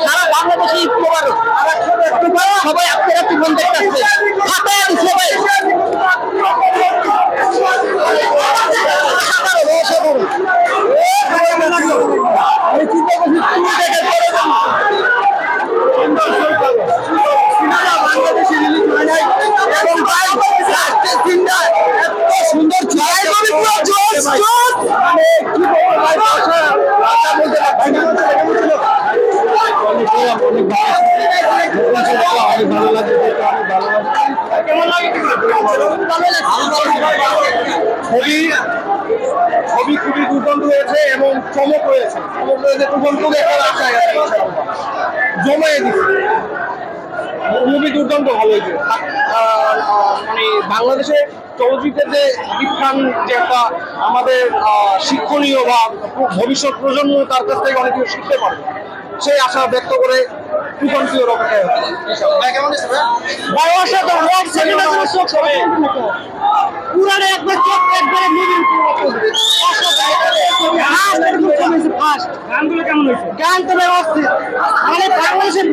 সারা বাংলাদেশে সবাই আপনারা তুফান দেখতেছে ফাটাইয়া দিচ্ছে ভাই। ছবি খুবই দুর্দান্ত হয়েছে এবং চমক রয়েছে তুফান টু দেখার আশা জমায়ে দিচ্ছে। মুভি দুর্দান্ত ভালো হয়েছে। মানে বাংলাদেশের চলচ্চিত্রের যে বিজ্ঞান যে একটা আমাদের শিক্ষণীয় বা ভবিষ্যৎ প্রজন্ম তার কাছ থেকে অনেক কিছু শিখতে পারবে সেই আশা ব্যক্ত করে তুফান টু এর অপেক্ষায় পুরানো একবার চোখ একবারে গানগুলো কেমন হয়েছে? গান তো অস্থির, মানে বাংলাদেশের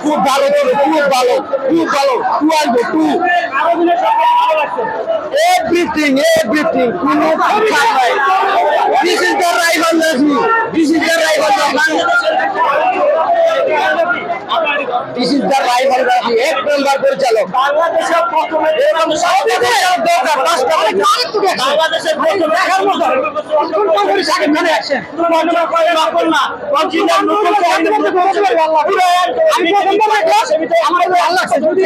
খুব ভালো খুব ভালো খুব ভালো টু আসবো টু everything কোনো this is the rival Nazi this is the rival Nazi এক নম্বর পরিচালক বাংলাদেশের প্রথমে বাংলাদেশের প্রথম দেখার মতো সাকিব খানের অ্যাকশন আমি আমার ভালো লাগছে যদি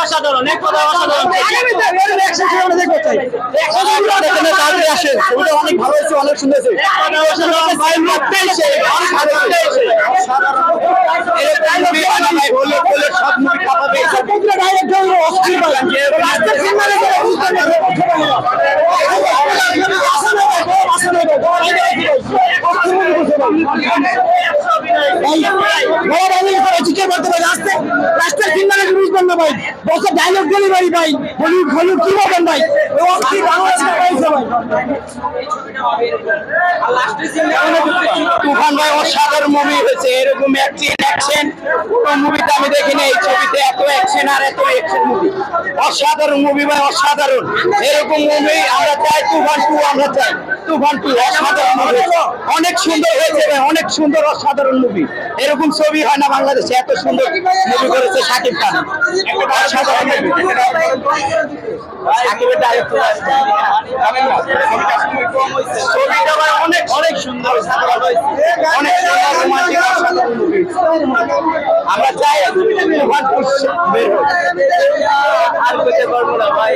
অসাধারণ এক কথা অসাধারণ অনেক ভালো হয়েছে অনেক সুন্দর ডায়লগ ডেলিভারি ভাই বলিউড হলিউড কি বলবেন ভাই তুফান ভাই অসাধারণ মুভি হয়েছে। এরকম অ্যাকশন কোনো মুভিতে আমি দেখিনি। এই ছবিতে এত অ্যাকশন আর এত অ্যাকশন মুভি অসাধারণ মুভি ভাই অসাধারণ। এরকম মুভি আমরা চাই তুফান টু আমরা চাই তুফান টু অসাধারণ মুভি অনেক সুন্দর হয়েছে ভাই অনেক সুন্দর অসাধারণ মুভি। এরকম ছবি হয় না বাংলাদেশে এত সুন্দর মুভি করেছে শাকিব খান অসাধারণ মুভি। সাকিবের ডাইরেক্টর ছবিটা ভাই অনেক অনেক সুন্দর অনেক সুন্দর রোমান্টিক অসাধারণ মুভি। আমরা চাই তুফান টু বের হোক আর কইতে পারবো না ভাই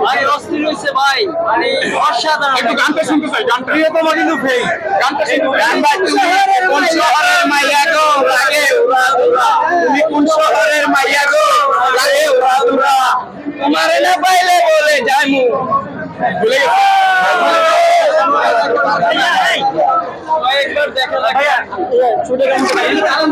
ভাই অস্থির হইছে ভাই মানে অসাধারণ। একটু গানটা শুনতে চাই গানটা প্রিয়তম কিন্তু ফেই গানটা শুনতে গান ভাই তুমি কোন শহরের মাইয়া গো লাগে উড়াদুরা তুমি কোন শহরের মাইয়া গো লাগে উড়াদুরা তোমারে না পাইলে বলে যাইমু ভুলে গেছি একবার দেখা লাগে ছোট গান